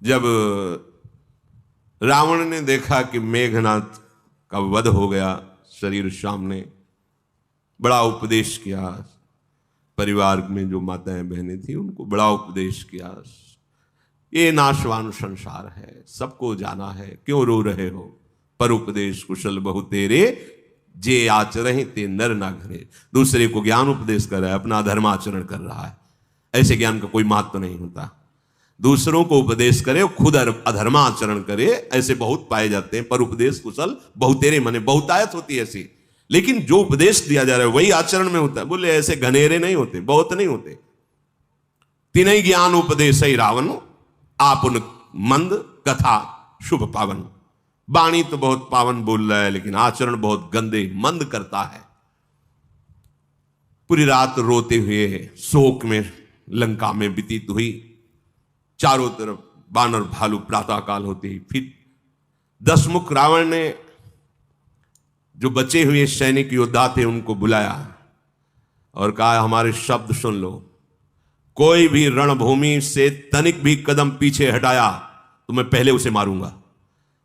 जब रावण ने देखा कि मेघनाथ का वध हो गया, शरीर सामने, बड़ा उपदेश किया। परिवार में जो माताएं बहनें थी उनको बड़ा उपदेश किया। ये नाशवान संसार है, सबको जाना है, क्यों रो रहे हो? पर उपदेश कुशल बहु तेरे, जे आचरहि ते नर ना घरे। दूसरे को ज्ञान उपदेश कर रहा है, अपना धर्माचरण कर रहा है। ऐसे ज्ञान का कोई महत्व नहीं होता। दूसरों को उपदेश करे, खुद अधर्माचरण करे, ऐसे बहुत पाए जाते हैं। पर उपदेश कुशल बहुतेरे, मने बहुतायत होती है ऐसी। लेकिन जो उपदेश दिया जा रहा है वही आचरण में होता है। बोले ऐसे घनेरे नहीं होते, बहुत नहीं होते। तीन ज्ञान उपदेश ही रावण, आपुन मंद कथा शुभ पावन। वाणी तो बहुत पावन बोल रहा है, लेकिन आचरण बहुत गंदे मंद करता है। पूरी रात रोते हुए शोक में लंका में व्यतीत हुई। चारों तरफ बानर भालू, प्रातः काल होते ही फिर दशमुख रावण ने जो बचे हुए सैनिक योद्धा थे उनको बुलाया और कहा, हमारे शब्द सुन लो। कोई भी रणभूमि से तनिक भी कदम पीछे हटाया तो मैं पहले उसे मारूंगा।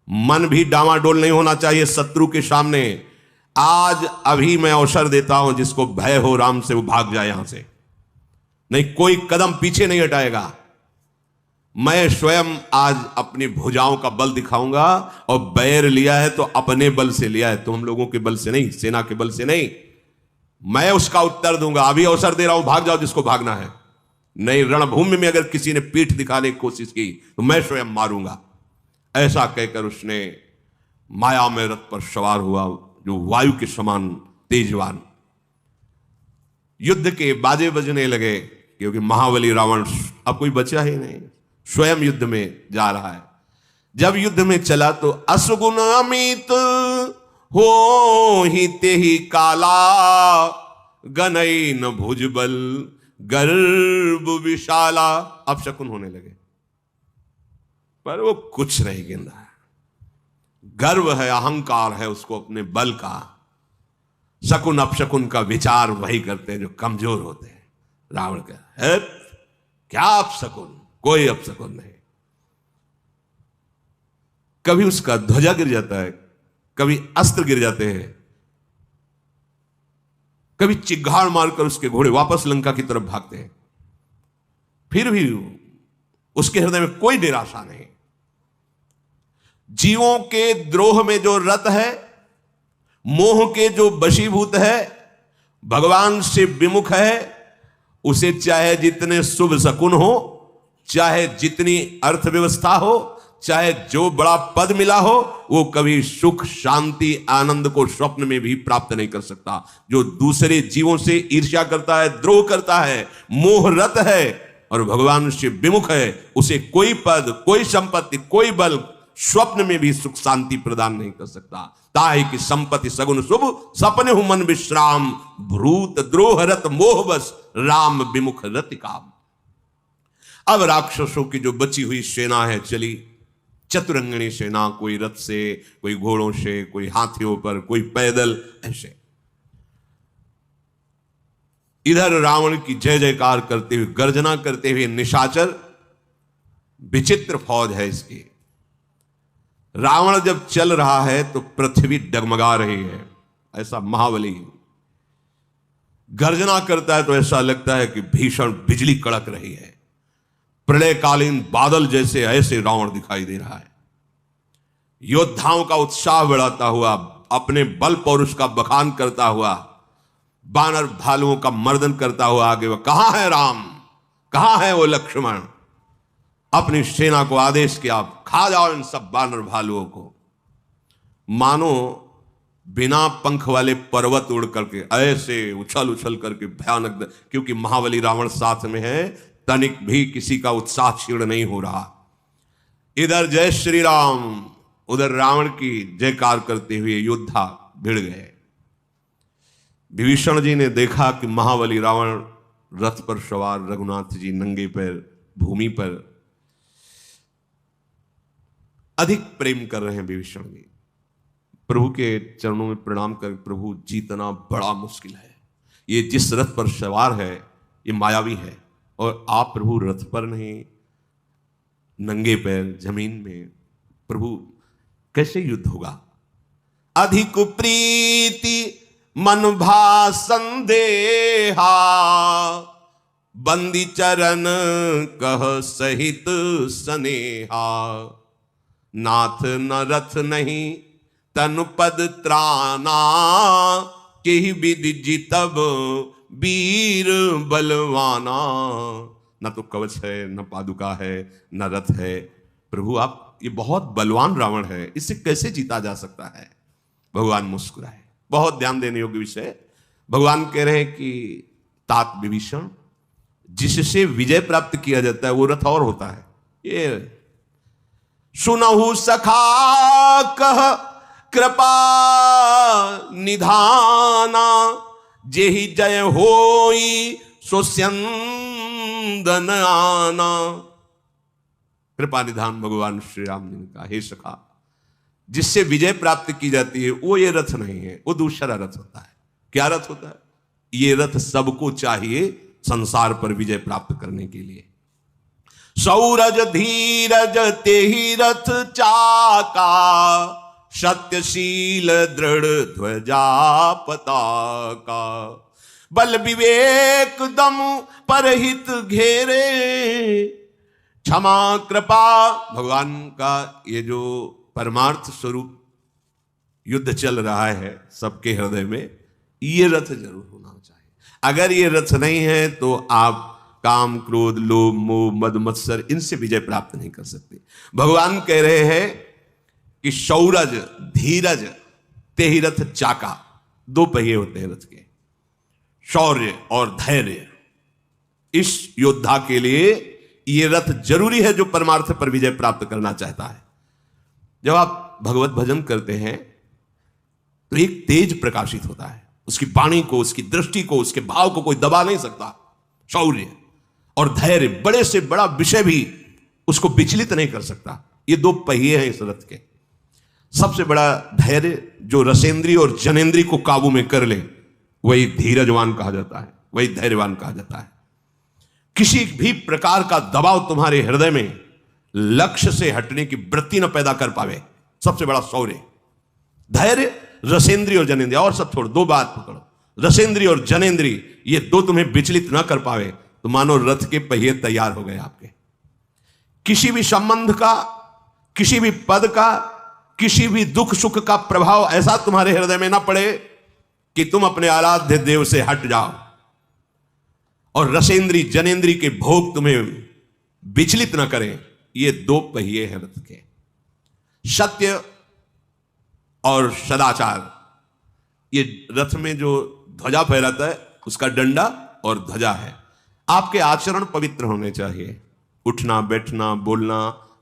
मन भी डामाडोल नहीं होना चाहिए शत्रु के सामने। आज अभी मैं अवसर देता हूं, जिसको भय हो राम से वो भाग जाए यहां से, नहीं कोई कदम पीछे नहीं हटाएगा। मैं स्वयं आज अपनी भुजाओं का बल दिखाऊंगा, और बैर लिया है तो अपने बल से लिया है, तो हम लोगों के बल से नहीं, सेना के बल से नहीं। मैं उसका उत्तर दूंगा। अभी अवसर दे रहा हूं, भाग जाओ जिसको भागना है। नहीं, रणभूमि में अगर किसी ने पीठ दिखाने की कोशिश की तो मैं स्वयं मारूंगा। ऐसा कहकर उसने माया में रथ पर सवार हुआ, जो वायु के समान तेजवान। युद्ध के बाजे बजने लगे, क्योंकि महाबली रावण अब कोई बचा ही नहीं, स्वयं युद्ध में जा रहा है। जब युद्ध में चला तो असगुन अमित हो ही ते ही काला, गनई न भुजबल गर्भ विशाला। अब शकुन होने लगे, पर वो कुछ नहीं गिन रहा है। गर्व है, अहंकार है उसको अपने बल का। शकुन अपशकुन का विचार वही करते हैं जो कमजोर होते हैं। रावण का है क्या अपशकुन? कोई अपशकुन नहीं। कभी उसका ध्वजा गिर जाता है, कभी अस्त्र गिर जाते हैं, कभी चिघाड़ मारकर उसके घोड़े वापस लंका की तरफ भागते हैं। फिर भी उसके हृदय में कोई निराशा नहीं। जीवों के द्रोह में जो रत है, मोह के जो वशीभूत है, भगवान से विमुख है, उसे चाहे जितने शुभ शकुन हो, चाहे जितनी अर्थव्यवस्था हो, चाहे जो बड़ा पद मिला हो, वो कभी सुख शांति आनंद को स्वप्न में भी प्राप्त नहीं कर सकता। जो दूसरे जीवों से ईर्ष्या करता है, द्रोह करता है, मोहरत है और भगवान से विमुख है, उसे कोई पद, कोई संपत्ति, कोई बल स्वप्न में भी सुख शांति प्रदान नहीं कर सकता। ताहि की संपत्ति सगुन शुभ, सपने हु मन विश्राम, भ्रूत द्रोह रत मोहवश, राम विमुख रति काम। अब राक्षसों की जो बची हुई सेना है चली, चतुरंगणी सेना, कोई रथ से, कोई घोड़ों से, कोई हाथियों पर, कोई पैदल, ऐसे। इधर रावण की जय जयकार करते हुए, गर्जना करते हुए निशाचर, विचित्र फौज है इसकी। रावण जब चल रहा है तो पृथ्वी डगमगा रही है, ऐसा महाबली। गर्जना करता है तो ऐसा लगता है कि भीषण बिजली कड़क रही है। प्रलयकालीन बादल जैसे ऐसे रावण दिखाई दे रहा है। योद्धाओं का उत्साह बढ़ाता हुआ, अपने बल पौरुष का बखान करता हुआ, बानर भालुओं का मर्दन करता हुआ आगे वह, कहां है राम, कहां है वो लक्ष्मण? अपनी सेना को आदेश किया, खा जाओ इन सब बानर भालुओं को। मानो बिना पंख वाले पर्वत उड़ करके ऐसे उछल उछल करके भयानक, क्योंकि महाबली रावण साथ में है, तनिक भी किसी का उत्साह क्षीण नहीं हो रहा। इधर जय श्री राम, उधर रावण की जयकार करते हुए योद्धा भिड़ गए। विभीषण जी ने देखा कि महाबली रावण रथ पर सवार, रघुनाथ जी नंगे पैर भूमि पर अधिक प्रेम कर रहे हैं। विभीषण जी प्रभु के चरणों में प्रणाम कर, प्रभु जीतना बड़ा मुश्किल है। ये जिस रथ पर सवार है ये मायावी है, और आप प्रभु रथ पर नहीं, नंगे पैर जमीन में, प्रभु कैसे युद्ध होगा? अधिक प्रीति मन भा संदेहा, बंदी चरण कह सहित स्नेहा। नाथ न रथ नहीं तनु पद त्राना, केहि विधि जितब वीर बलवाना। न तो कवच है, न पादुका है, न रथ है। प्रभु आप, ये बहुत बलवान रावण है, इससे कैसे जीता जा सकता है? भगवान मुस्कुराए। बहुत ध्यान देने योग्य विषय। भगवान कह रहे हैं कि तात विभीषण, जिससे विजय प्राप्त किया जाता है वो रथ और होता है। ये सुनहु सखा कह कृपा निधाना, जेहि जय होई सो स्यंदन आना। कृपा निधान भगवान श्री राम जी ने कहा, हे सखा, जिससे विजय प्राप्त की जाती है वो ये रथ नहीं है, वो दूसरा रथ होता है। क्या रथ होता है? ये रथ सबको चाहिए संसार पर विजय प्राप्त करने के लिए। सौरज धीरज तेहि रथ चाका, सत्यशील दृढ़ ध्वजा पताका। बल विवेक दम परहित घेरे, क्षमा कृपा। भगवान का ये जो परमार्थ स्वरूप युद्ध चल रहा है सबके हृदय में, ये रथ जरूर होना चाहिए। अगर ये रथ नहीं है तो आप काम क्रोध लोभ मोह मद मत्सर इनसे विजय प्राप्त नहीं कर सकते। भगवान कह रहे हैं कि शौरज धीरज तेहि रथ चाका, दो पहिए होते हैं रथ के, शौर्य और धैर्य। इस योद्धा के लिए यह रथ जरूरी है जो परमार्थ पर विजय प्राप्त करना चाहता है। जब आप भगवत भजन करते हैं तो एक तेज प्रकाशित होता है, उसकी वाणी को, उसकी दृष्टि को, उसके भाव को कोई दबा नहीं सकता। शौर्य और धैर्य, बड़े से बड़ा विषय भी उसको विचलित नहीं कर सकता। ये दो पहिए हैं इस रथ के। सबसे बड़ा धैर्य जो रसेंद्री और जनेंद्री को काबू में कर ले, वही धीरजवान कहा जाता है, वही धैर्यवान कहा जाता है। किसी भी प्रकार का दबाव तुम्हारे हृदय में लक्ष्य से हटने की वृत्ति न पैदा कर पावे, सबसे बड़ा शौर्य। धैर्य, रसेंद्री और जनेंद्री, और सब छोड़, दो बात पकड़ो, रसेंद्री और जनेंद्री, ये दो तुम्हें विचलित न कर पावे तो मानो रथ के पहिए तैयार हो गए आपके। किसी भी संबंध का, किसी भी पद का, किसी भी दुख सुख का प्रभाव ऐसा तुम्हारे हृदय में ना पड़े कि तुम अपने आराध्य देव से हट जाओ, और रसेंद्री जनेंद्री के भोग तुम्हें विचलित ना करें। ये दो पहिए हैं रथ के, सत्य और सदाचार। ये रथ में जो ध्वजा फहराता है उसका डंडा और ध्वजा है। आपके आचरण पवित्र होने चाहिए। उठना बैठना बोलना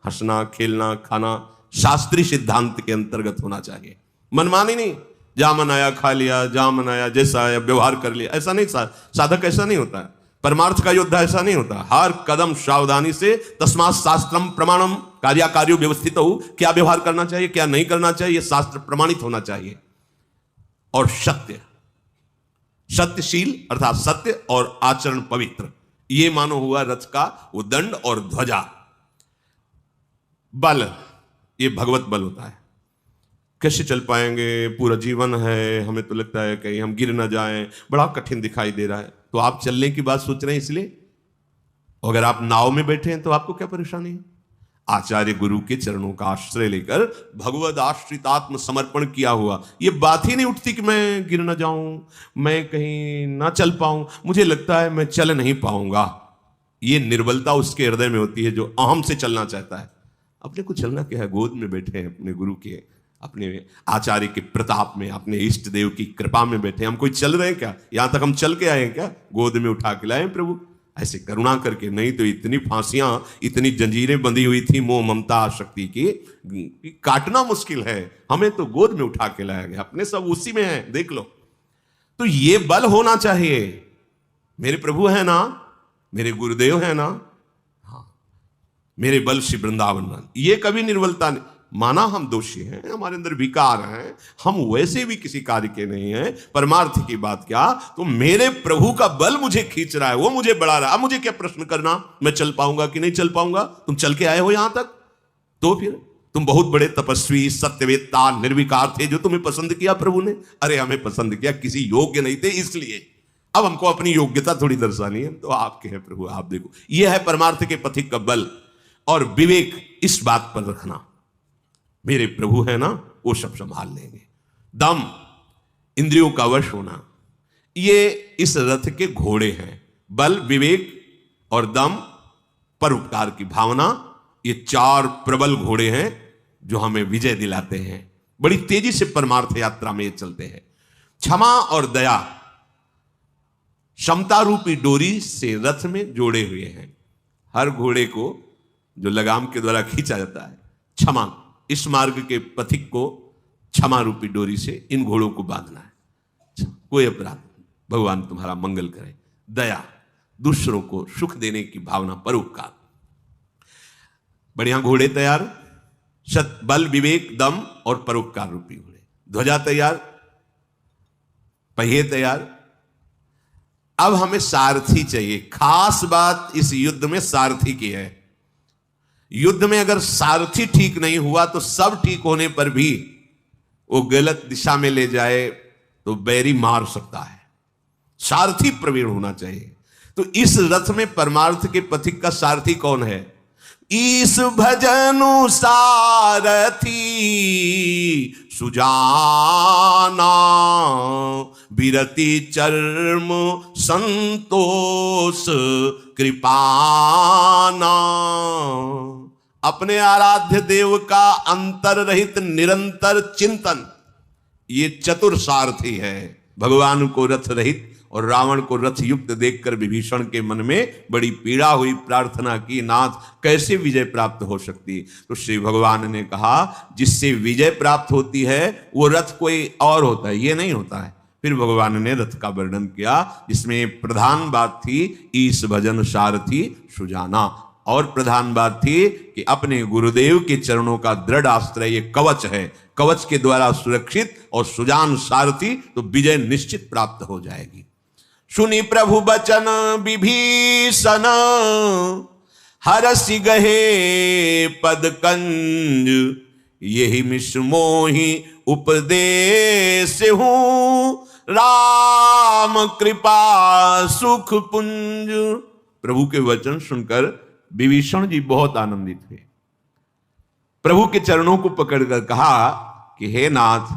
हंसना खेलना खाना शास्त्रीय सिद्धांत के अंतर्गत होना चाहिए। मनमानी नहीं, जा मन आया खा लिया, जा मन आया जैसा आया व्यवहार कर लिया, ऐसा नहीं। साधक ऐसा नहीं होता है, परमार्थ का योद्धा ऐसा नहीं होता। हर कदम सावधानी से, तस्मात् शास्त्रम प्रमाणम कार्याकार्यो व्यवस्थित हो, क्या व्यवहार करना चाहिए क्या नहीं करना चाहिए, शास्त्र प्रमाणित होना चाहिए। और सत्य, सत्यशील अर्थात सत्य और आचरण पवित्र, ये मानो हुआ रथ का वो दंड और ध्वजा। बल, ये भगवत बल होता है। कैसे चल पाएंगे, पूरा जीवन है, हमें तो लगता है कहीं हम गिर ना जाएं, बड़ा कठिन दिखाई दे रहा है, तो आप चलने की बात सोच रहे हैं इसलिए। अगर आप नाव में बैठे हैं तो आपको क्या परेशानी है? आचार्य गुरु के चरणों का आश्रय लेकर भगवद आश्रितात्म समर्पण किया हुआ, ये बात ही नहीं उठती कि मैं गिर ना जाऊं, मैं कहीं ना चल पाऊं, मुझे लगता है मैं चल नहीं पाऊंगा। ये निर्बलता उसके हृदय में होती है जो अहम से चलना चाहता है। अपने को चलना क्या है, गोद में बैठे हैं अपने गुरु के, अपने आचार्य के प्रताप में, अपने इष्ट देव की कृपा में बैठे। हम कोई चल रहे हैं क्या? यहां तक हम चल के आए हैं क्या? गोद में उठा के लाए प्रभु, ऐसे करुणा करके। नहीं तो इतनी फांसियां, इतनी जंजीरें बंधी हुई थी मोह ममता आसक्ति की, काटना मुश्किल है। हमें तो गोद में उठा के लाया गया, अपने सब उसी में है, देख लो। तो ये बल होना चाहिए। मेरे प्रभु है ना, मेरे गुरुदेव है ना, हाँ, मेरे बल श्री वृंदावन। ये कभी निर्बलता नहीं। माना हम दोषी हैं, हमारे अंदर विकार हैं, हम वैसे भी किसी कार्य के नहीं हैं, परमार्थ की बात क्या, तो मेरे प्रभु का बल मुझे खींच रहा है, वो मुझे बढ़ा रहा है। अब मुझे क्या प्रश्न करना, मैं चल पाऊंगा कि नहीं चल पाऊंगा? तुम चल के आए हो यहां तक, तो फिर तुम बहुत बड़े तपस्वी, सत्यवेत्ता, निर्विकार थे, जो तुम्हें पसंद किया प्रभु ने। अरे हमें पसंद किया, किसी योग्य नहीं थे इसलिए। अब हमको अपनी योग्यता थोड़ी दर्शानी है, तो आपके हैं प्रभु, आप देखो। यह है परमार्थ के पथिक का बल और विवेक। इस बात पर रखना, मेरे प्रभु है ना, वो सब संभाल लेंगे। दम, इंद्रियों का वश होना, ये इस रथ के घोड़े हैं। बल, विवेक और दम, परोपकार की भावना, ये चार प्रबल घोड़े हैं जो हमें विजय दिलाते हैं। बड़ी तेजी से परमार्थ यात्रा में ये चलते हैं। क्षमा और दया समता रूपी डोरी से रथ में जोड़े हुए हैं। हर घोड़े को जो लगाम के द्वारा खींचा जाता है, क्षमा, इस मार्ग के पथिक को क्षमा रूपी डोरी से इन घोड़ों को बांधना है। कोई अपराध, भगवान तुम्हारा मंगल करे। दया, दूसरों को सुख देने की भावना, परोपकार। बढ़िया घोड़े तैयार, सत, बल, विवेक, दम और परोपकार रूपी घोड़े। ध्वजा तैयार, पहिए तैयार। अब हमें सारथी चाहिए। खास बात इस युद्ध में सारथी की है। युद्ध में अगर सारथी ठीक नहीं हुआ तो सब ठीक होने पर भी वो गलत दिशा में ले जाए तो बैरी मार सकता है। सारथी प्रवीण होना चाहिए। तो इस रथ में परमार्थ के पथिक का सारथी कौन है? ईस भजनु सारथी सुजाना, बिरति चर्म संतोष कृपाना। अपने आराध्य देव का अंतर रहित निरंतर चिंतन, ये चतुर सारथी है। भगवान को रथ रहित और रावण को रथ युक्त देखकर विभीषण के मन में बड़ी पीड़ा हुई, प्रार्थना की, नाथ कैसे विजय प्राप्त हो सकती? तो श्री भगवान ने कहा, जिससे विजय प्राप्त होती है वो रथ कोई और होता है, ये नहीं होता है। फिर भगवान ने रथ का वर्णन किया, जिसमें प्रधान बात थी ईश भजन सारथी सुजाना, और प्रधान बात थी कि अपने गुरुदेव के चरणों का दृढ़ आश्रय ये कवच है। कवच के द्वारा सुरक्षित और सुजान सारथी, तो विजय निश्चित प्राप्त हो जाएगी। सुनि प्रभु बचन विभीषण, हरसि गहे पद कंज, यही मिश मोहि उपदेश हूं, राम कृपा सुख पुंज। प्रभु के वचन सुनकर विभीषण जी बहुत आनंदित हुए। प्रभु के चरणों को पकड़कर कहा कि हे नाथ,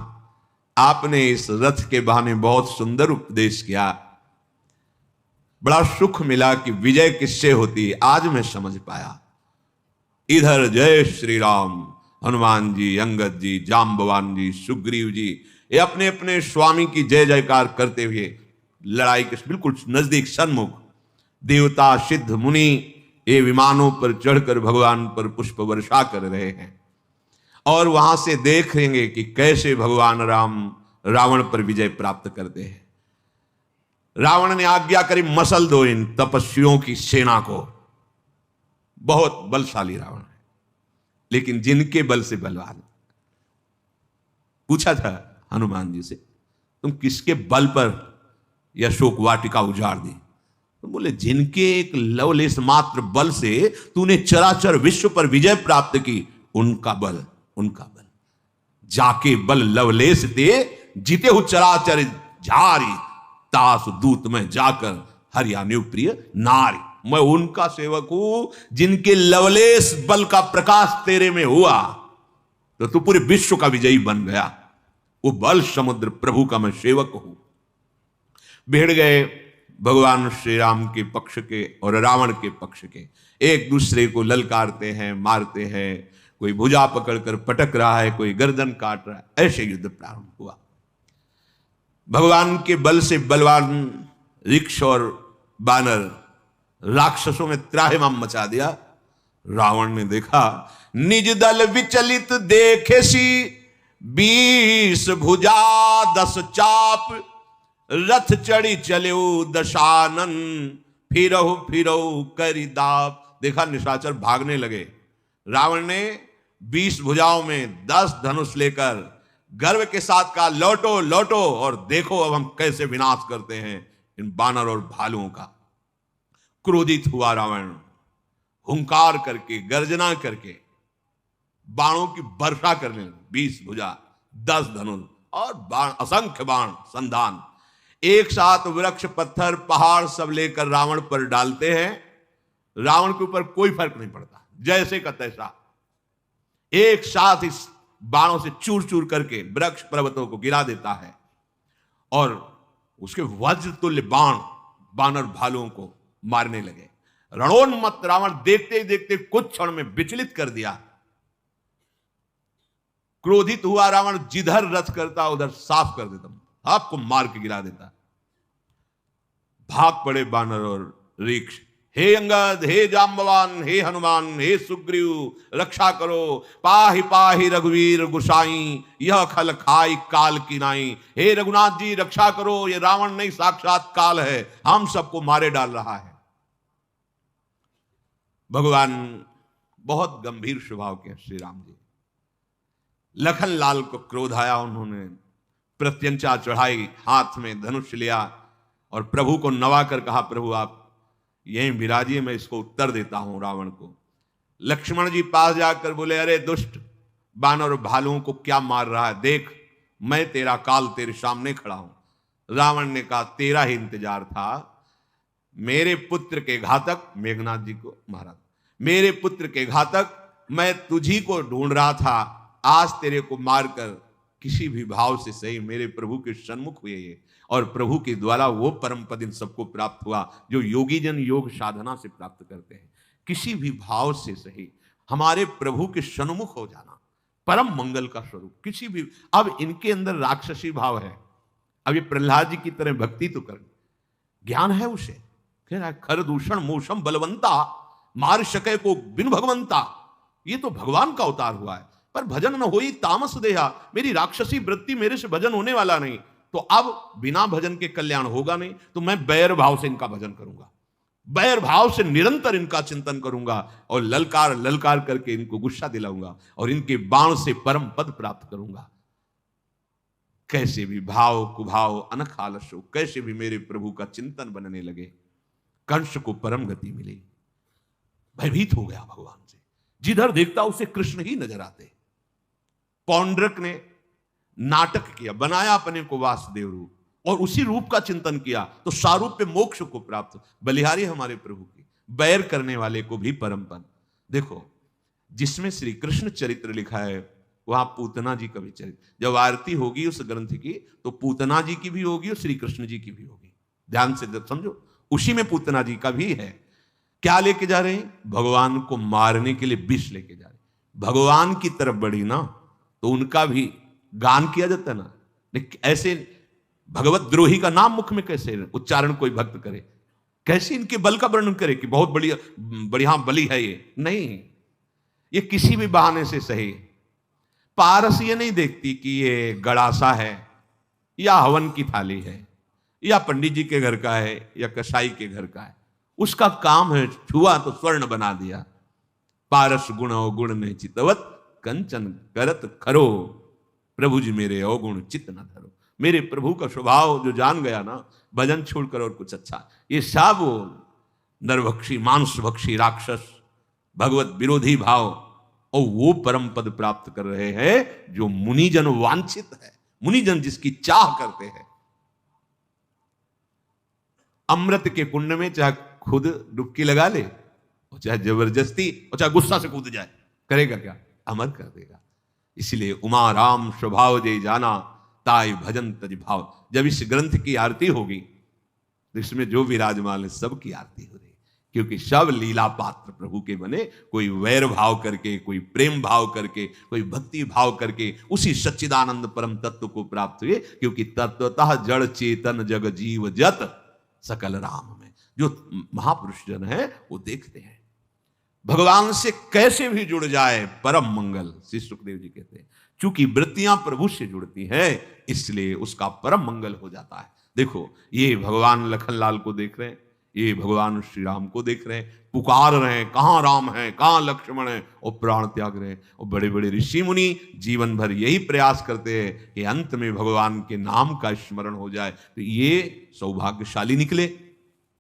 आपने इस रथ के बहाने बहुत सुंदर उपदेश किया, बड़ा सुख मिला कि विजय किससे होती है, आज मैं समझ पाया। इधर जय श्री राम, हनुमान जी, अंगद जी, जाम्बवान जी, सुग्रीव जी, ये अपने अपने स्वामी की जय जयकार करते हुए लड़ाई के बिल्कुल नजदीक सन्मुख, देवता सिद्ध मुनि ये विमानों पर चढ़कर भगवान पर पुष्प वर्षा कर रहे हैं। और वहां से देखेंगे कि कैसे भगवान राम रावण पर विजय प्राप्त करते हैं। रावण ने आज्ञा करी, मसल दो इन तपस्वियों की सेना को। बहुत बलशाली रावण है, लेकिन जिनके बल से बलवान। पूछा था हनुमान जी से, तुम किसके बल पर यह शोक वाटिका उजाड़ दी? तो बोले, जिनके एक लवलेश मात्र बल से तूने चराचर विश्व पर विजय प्राप्त की, उनका बल, उनका बल। जाके बल लवलेश दे, जीते हो चराचर झारी, दास दूत में जाकर हरियाणा प्रिय नारी। मैं उनका सेवक हूं जिनके लवलेश बल का प्रकाश तेरे में हुआ तो तू पूरे विश्व का विजयी बन गया। वो बल समुद्र प्रभु का मैं सेवक हूं। भिड़ गए भगवान श्री राम के पक्ष के और रावण के पक्ष के, एक दूसरे को ललकारते हैं, मारते हैं। कोई भुजा पकड़कर पटक रहा है, कोई गर्दन काट रहा है। ऐसे युद्ध प्रारंभ हुआ। भगवान के बल से बलवान ऋक्ष और बानर राक्षसों में त्राहिमाम मचा दिया। रावण ने देखा, निज दल विचलित देखे सी, 20 भुजा 10 चाप, रथ चढ़ी चले दशानन, फिरहु फिरहु करि दाप। देखा निशाचर भागने लगे। रावण ने 20 भुजाओं में 10 धनुष लेकर गर्व के साथ कहा, लौटो लौटो और देखो अब हम कैसे विनाश करते हैं इन बानर और भालुओं का। क्रोधित हुआ रावण, हुंकार करके गर्जना करके बाणों की वर्षा करने लगे। 20 भुजा, 10 धनुष और बाण, असंख्य बाण संधान एक साथ वृक्ष पत्थर पहाड़ सब लेकर रावण पर डालते हैं। रावण के ऊपर कोई फर्क नहीं पड़ता, जैसे का तैसा एक साथ इस बाणों से चूर चूर करके वृक्ष पर्वतों को गिरा देता है और उसके वज्र तुल्य बाण बानर भालुओं को मारने लगे। रणोन्मत्त रावण देखते ही देखते कुछ क्षण में विचलित कर दिया। क्रोधित हुआ रावण, जिधर रथ करता उधर साफ कर देता, आपको मार के गिरा देता। भाग पड़े बानर और ऋक्ष, हे अंगद, हे जाम्बवान, हे हनुमान, हे सुग्रीव रक्षा करो, पाहि पाहि रघुवीर गुसाई, यह खल खाई काल की नाई। हे रघुनाथ जी रक्षा करो, ये रावण नहीं साक्षात काल है, हम सबको मारे डाल रहा है। भगवान बहुत गंभीर स्वभाव के श्री राम जी। लखन लाल को क्रोध आया, उन्होंने प्रत्यंचा चढ़ाई, हाथ में धनुष लिया और प्रभु को नवा कर कहा, प्रभु आप यहीं विराजिए, मैं इसको उत्तर देता हूं रावण को। लक्ष्मण जी पास जाकर बोले, अरे दुष्ट बानर और भालुओं को क्या मार रहा है, देख मैं तेरा काल तेरे सामने खड़ा हूं। रावण ने कहा, तेरा ही इंतजार था, मेरे पुत्र के घातक, मेघनाथ जी को मारा, मेरे पुत्र के घातक मैं तुझी को ढूंढ रहा था, आज तेरे को मारकर किसी भी भाव से सही मेरे प्रभु के सन्मुख हुए ये, और प्रभु के द्वारा वो परम पद इन सबको प्राप्त हुआ जो योगी जन योग साधना से प्राप्त करते हैं। किसी भी भाव से सही हमारे प्रभु के सन्मुख हो जाना परम मंगल का स्वरूप। किसी भी, अब इनके अंदर राक्षसी भाव है, अब ये प्रहलाद जी की तरह भक्ति तो कर, ज्ञान है उसे, कह रहा है खर दूषण मोशम बलवंता, मार सके को बिन भगवंता। ये तो भगवान का अवतार हुआ है, पर भजन न होई तामस देहा, मेरी राक्षसी वृत्ति, मेरे से भजन होने वाला नहीं, तो अब बिना भजन के कल्याण होगा नहीं, तो मैं बैर भाव से इनका भजन करूंगा, बैर भाव से निरंतर इनका चिंतन करूंगा और ललकार ललकार करके इनको गुस्सा दिलाऊंगा और इनके बाण से परम पद प्राप्त करूंगा। कैसे भी भाव कुभाव अनख आलस हो, कैसे भी मेरे प्रभु का चिंतन बनने लगे। कंस को परम गति मिली, भयभीत हो गया भगवान से, जिधर देखता उसे कृष्ण ही नजर आते। पौंड्रक ने नाटक किया, बनाया अपने को वासुदेव रूप और उसी रूप का चिंतन किया तो सारूप्य मोक्ष को प्राप्त। बलिहारी हमारे प्रभु की, बैर करने वाले को भी परम पद। देखो जिसमें श्री कृष्ण चरित्र लिखा है वहां पूतना जी का भी चरित्र, जब आरती होगी उस ग्रंथ की तो पूतना जी की भी होगी और श्री कृष्ण जी की भी होगी। ध्यान से समझो, उसी में पूतना जी का भी है। क्या लेके जा रहे हैं? भगवान को मारने के लिए विष लेके जा रहे हैं। भगवान की तरफ बढ़ी ना तो उनका भी गान किया जाता है ना, ऐसे भगवत द्रोही का नाम मुख में कैसे उच्चारण कोई भक्त करे, कैसे इनके बल का वर्णन करे कि बहुत बढ़िया बढ़िया बलि है ये, नहीं, ये किसी भी बहाने से सही। पारस ये नहीं देखती कि ये गड़ासा है या हवन की थाली है या पंडित जी के घर का है या कसाई के घर का है, उसका काम है छुआ तो स्वर्ण बना दिया। पारस गुण अवगुण नहीं चितवत, कंचन करत खरो, प्रभु जी मेरे अवगुण चित्त न धरो। मेरे प्रभु का स्वभाव जो जान गया ना, भजन छोड़कर और कुछ अच्छा, ये सब नरभक्षी मांसभक्षी राक्षस भगवत विरोधी भाव और वो परम पद प्राप्त कर रहे हैं जो मुनिजन वांछित है, मुनिजन जिसकी चाह करते हैं। अमृत के कुंड में चाहे खुद डुबकी लगा ले और चाहे जबरदस्ती और चाहे गुस्सा से कूद जाए, करेगा क्या? अमर कर देगा। इसलिए उमा राम स्वभाव जय जाना, ताई भजन तज भाव। जब इस ग्रंथ की आरती होगी तो इसमें जो विराजमान है सबकी आरती हो रही, क्योंकि सब लीला पात्र प्रभु के बने। कोई वैर भाव करके, कोई प्रेम भाव करके, कोई भक्ति भाव करके उसी सच्चिदानंद परम तत्व को प्राप्त हुए, क्योंकि तत्वतः जड़ चेतन जग जीव जत सकल राम में। जो महापुरुष जन है वो देखते हैं भगवान से कैसे भी जुड़ जाए परम मंगल। श्री सुखदेव जी कहते हैं चूंकि वृत्तियां प्रभु से जुड़ती है इसलिए उसका परम मंगल हो जाता है। देखो ये भगवान लखनलाल को देख रहे हैं, ये भगवान श्री राम को देख रहे हैं, पुकार रहे हैं, कहाँ राम है, कहाँ लक्ष्मण है, और प्राण त्याग रहे हैं। और बड़े बड़े ऋषि मुनि जीवन भर यही प्रयास करते हैं कि अंत में भगवान के नाम का स्मरण हो जाए। तो ये सौभाग्यशाली निकले।